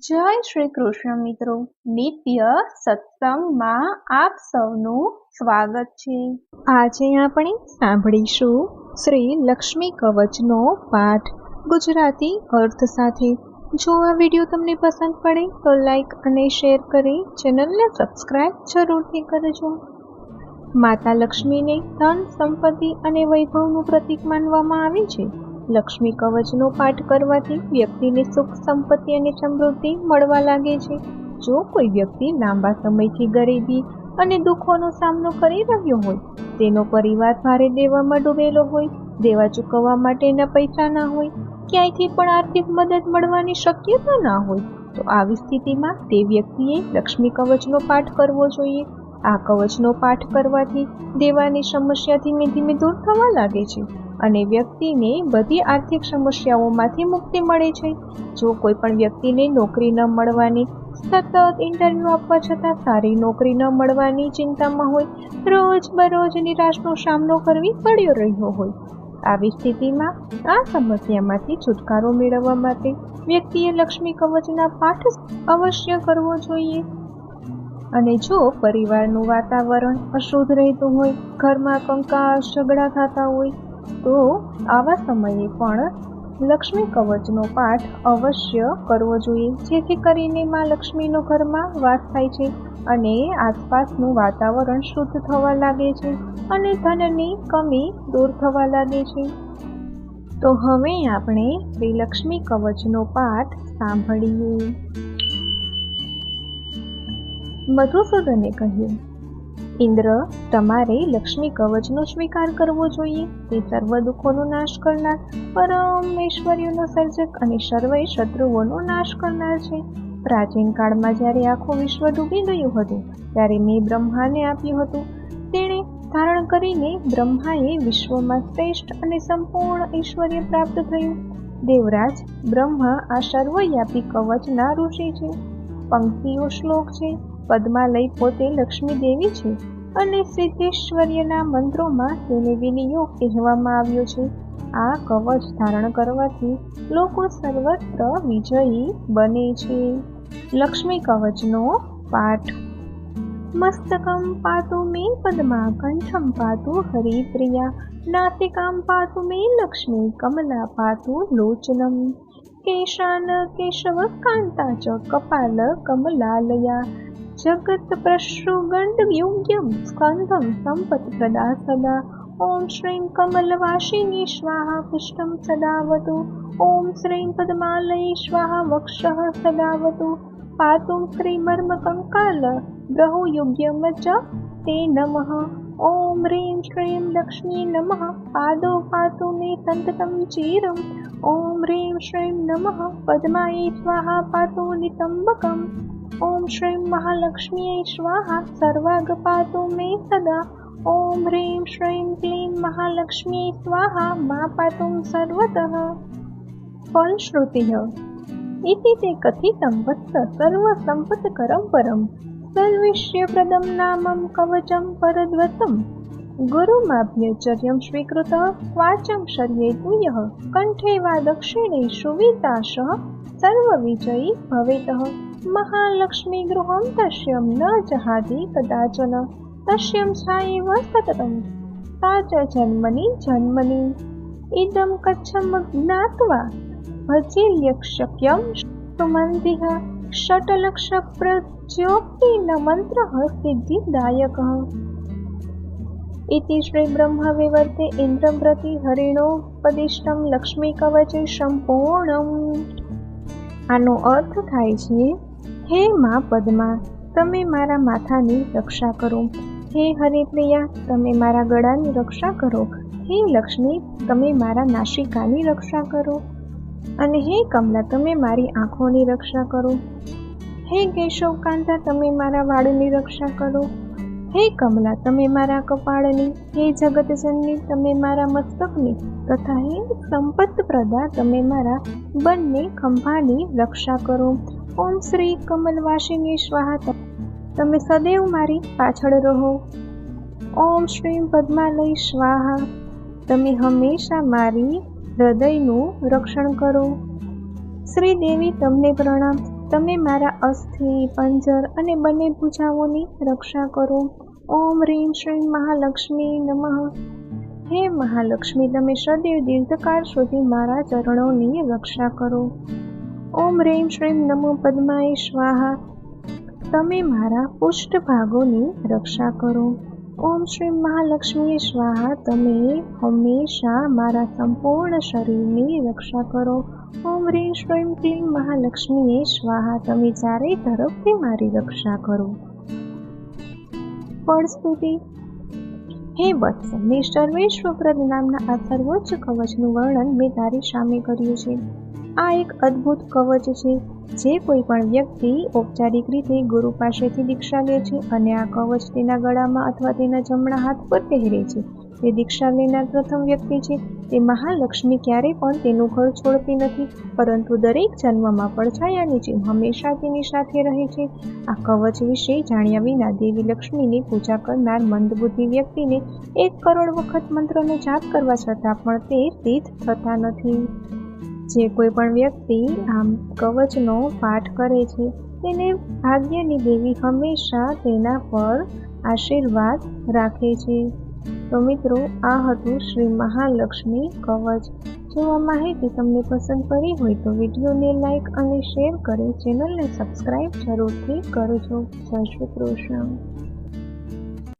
જય શ્રી કૃષ્ણ મિત્રો, નિત્ય સત્સંગમાં આપ સૌનું સ્વાગત છે। આજે આપણે સાંભળીશું શ્રી લક્ષ્મી કવચનો પાઠ ગુજરાતી અર્થ સાથે। જો આ વિડીયો તમને પસંદ પડે તો લાઈક અને શેર કરી ચેનલને સબસ્ક્રાઇબ જરૂરથી કરજો। માતા લક્ષ્મીને ધન, સંપત્તિ અને વૈભવનું પ્રતીક માનવામાં આવે છે। લક્ષ્મી કવચનો પાઠ કરવાથી વ્યક્તિને સુખ, સંપત્તિ અને સમૃદ્ધિ મળવા લાગે છે। જો કોઈ વ્યક્તિ લાંબા સમયથી ગરીબી અને દુઃખોનો સામનો કરી રહ્યો હોય, તેનો પરિવાર ભારે દેવામાં ડૂબેલો હોય, દેવા ચૂકવવા માટેના પૈસા ના હોય, ક્યાંયથી પણ આર્થિક મદદ મળવાની શક્યતા ના હોય, તો આવી સ્થિતિમાં તે વ્યક્તિએ લક્ષ્મી કવચનો પાઠ કરવો જોઈએ। આ કવચનો પાઠ કરવાથી દેવાની સમસ્યા ધીમે ધીમે દૂર થવા લાગે છે અને વ્યક્તિને બધી આર્થિક સમસ્યાઓમાંથી મુક્તિ મળે છે। જો કોઈ પણ વ્યક્તિને નોકરી ન મળવાની, સતત ઇન્ટરવ્યૂ આપવા છતાં સારી નોકરી ન મળવાની ચિંતામાં હોય, રોજબરોજ નિરાશનો સામનો કરવી પડી રહ્યો હોય, આવી સ્થિતિમાં આ સમસ્યામાંથી છુટકારો મેળવવા માટે વ્યક્તિએ લક્ષ્મી કવચના પાઠ અવશ્ય કરવો જોઈએ। અને જો પરિવારનું વાતાવરણ અશુદ્ધ રહેતું હોય, ઘરમાં કંકાસ, ઝઘડા થતા હોય, તો આવા સમયે પણ લક્ષ્મી કવચનો પાઠ અવશ્ય કરવો જોઈએ, જેથી કરીને માં લક્ષ્મીનો ઘરમાં વાસ થાય છે અને આસપાસનું વાતાવરણ શુદ્ધ થવા લાગે છે અને ધનની કમી દૂર થવા લાગે છે। તો હવે આપણે શ્રી લક્ષ્મી કવચનો પાઠ સાંભળીએ। મધુસૂદને કહ્યું, ઇન્દ્ર, તમારે લક્ષ્મી કવચનો સ્વીકાર કરવો જોઈએ। તે સર્વ દુઃખોનો નાશ કરનાર, પરમેશ્વરીનો સર્જક અને સર્વે શત્રુઓનો નાશ કરનાર છે। પ્રાચીન કાળમાં જ્યારે આખું વિશ્વ ડૂબી ગયું હતું, ત્યારે મેં બ્રહ્માને આપ્યું હતું। તેણે ધારણ કરીને બ્રહ્માએ વિશ્વમાં શ્રેષ્ઠ અને સંપૂર્ણ ઐશ્વર્ય પ્રાપ્ત થયું। દેવરાજ બ્રહ્મા આ સર્વવ્યાપી કવચના ઋષિ છે। પંક્તિઓ શ્લોક છે। પદ્માલય પોતે લક્ષ્મી દેવી છે અને સિદ્ધેશ્વર્યના મંત્રોમાં તેને વિનિયોગ કહેવામાં આવ્યો છે। આ કવચ ધારણ કરવાથી લોકો સર્વત્ર વિજયી બને છે। લક્ષ્મી કવચનો પાઠ। મસ્તકમ પાતુ મે પદ્મા, કંઠમ પાતુ હરિપ્રિયા, નાસિકામ પાતુ મે લક્ષ્મી, કમલા પાતુ લોચનમ, કેશાન કેશવ કાંતા ચ, કપાલ કમલાલયા, જગત પ્રસૃગંડ યોગ્યમ, સ્કંધમ સંપત પ્રદા સદા, ઓમ શ્રીમ કમલવાસિની સ્વાહા, પુષ્ટમ સદાવતુ, ઓમ શ્રીમ પદ્માલયે સ્વાહા, વક્ષઃ સદાવતુ, પાતુમ શ્રી મર્મ કંકાલ બ્રહુ યોગ્યમ ચ તે નમઃ, ઓમ રીમ શ્રીમ લક્ષ્મી નમઃ, પાદો પાતુ મે સંતતમ ચીરમ, ઓમ રીમ શ્રીમ નમઃ પદ્માયે સ્વાહા, પાતુ નિતંબકમ, ઓમ શ્રીમ મહાલક્ષ્મીયે સ્વાહા, સર્વાગ પાતુ મે સદા, ઓમ હ્રીમ શ્રીમ ક્લીમ મહાલક્ષ્મીયે સ્વાહા, મા પાતુમ સર્વતઃ। ફલશ્રુતિઃ ઇતિ તે કથિતં વત્સ સર્વ સંપત્કરં પરમ, સર્વૈશ્વર્યપ્રદં નામં કવચં પરદ્વતમ, ગુરુમાભ્યચર્યં સ્વીકૃત વાચં શર્યેતુ યઃ, કંઠે વા દક્ષિણે સુવિતાશ, સર્વવિજયી ભવેતઃ। મહાલક્ષ્મી ગૃહં તસ્યં ન જહાતિ કદાચન, તસ્યં છાયેવ સતતં, તા ચ જન્મની જન્મની, ઇદં કચ્છમ જ્ઞાત્વા ભજેલ્યક્ષ્યં સુમંતિઃ, ષટ્લક્ષ પ્રજોક્તિન મંત્રઃ સિદ્ધિદાયકઃ। ઇતિ શ્રી બ્રહ્મવિવર્તે ઇન્દ્રં પ્રતિ હરિણોપદિષ્ટં લક્ષ્મી કવચે સંપૂર્ણમ। આનો અર્થ થાય છે, હે મા પદ્મા, તમે મારા માથાની રક્ષા કરો, હે હરિપ્રિયા, તમે મારા ગળાની રક્ષા કરો, હે લક્ષ્મી, તમે મારા નાસિકાની રક્ષા કરો, અને હે કમલા, તમે મારી આંખોની રક્ષા કરો, હે કેશવકાંતા, તમે મારા વાળની રક્ષા કરો, હે કમલા, તમે મારા કપાળની, હે જગતજનની, તમે મારા મસ્તકની, તથા હે સંપત પ્રદા, તમે મારા બંને ખંભાની રક્ષા કરો। ઓમ શ્રી કમલવાસિની સ્વાહા, તમે સદૈવ મારી પાછળ રહો। ઓમ શ્રીમ પદ્માલય સ્વાહા, તમે હંમેશા મારી હૃદયનું રક્ષણ કરો। શ્રી દેવી તમને પ્રણામ। તમે મારા અસ્થિ, પંજર અને બંને ભુજાઓની રક્ષા કરો. ઓમ રીમ શ્રીમ મહાલક્ષ્મી નમઃ. હે મહાલક્ષ્મી, તમે સદૈવ દીર્ઘકાળ સુધી મારા ચરણોની રક્ષા કરો. ઓમ રીમ શ્રીમ નમો પદ્માય સ્વાહા. તમે મારા પુષ્ઠભાગોની રક્ષા કરો. ઓમ શ્રીમ મહાલક્ષ્મીએ સ્વાહા. તમે હંમેશા મારા સંપૂર્ણ શરીરની રક્ષા કરો. ઓમ રીમ શ્રીમ ક્લીમ મહાલક્ષ્મીએ સ્વાહા. તમે ચારેય તરફથી મારી રક્ષા કરો. ફળસ્તુતિ. હે વત્સ, મેં સર્વેશ્વરપ્રદ નામના આ સર્વોચ્ચ કવચનું વર્ણન મેં તારી સામે કર્યું છે. આ એક અદ્ભુત કવચ છે. જે કોઈ પણ વ્યક્તિ ઔપચારિક રીતે ગુરુ પાસેથી દીક્ષા લે છે અને આ કવચ તેના ગળામાં અથવા તેના જમણા હાથ પર પહેરે છે, તે દીક્ષા લેનાર પ્રથમ વ્યક્તિ છે. તે મહાલક્ષ્મી ક્યારેય પણ તેનું ઘર છોડતી નથી, પરંતુ દરેક જન્મમાં પડછાયાની જેમ હંમેશા તેની સાથે રહે છે. આ કવચ વિશે જાણ્યા વિના દેવી લક્ષ્મીની પૂજા કરનાર મંદબુદ્ધિ વ્યક્તિને 1 કરોડ વખત મંત્રનો જાપ કરવા છતાં પણ તે સિદ્ધ થતા નથી. જે કોઈ પણ વ્યક્તિ આમ કવચનો પાઠ કરે છે તેને ભાગ્યની દેવી હંમેશા તેના પર આશીર્વાદ રાખે છે. તો મિત્રો, આ હતું શ્રી મહાલક્ષ્મી કવચ. જો આ માહિતી તમને પસંદ પડી હોય તો વિડીયોને લાઇક અને શેર કરી ચેનલને સબસ્ક્રાઈબ જરૂરથી કરજો. જય શ્રી કૃષ્ણ.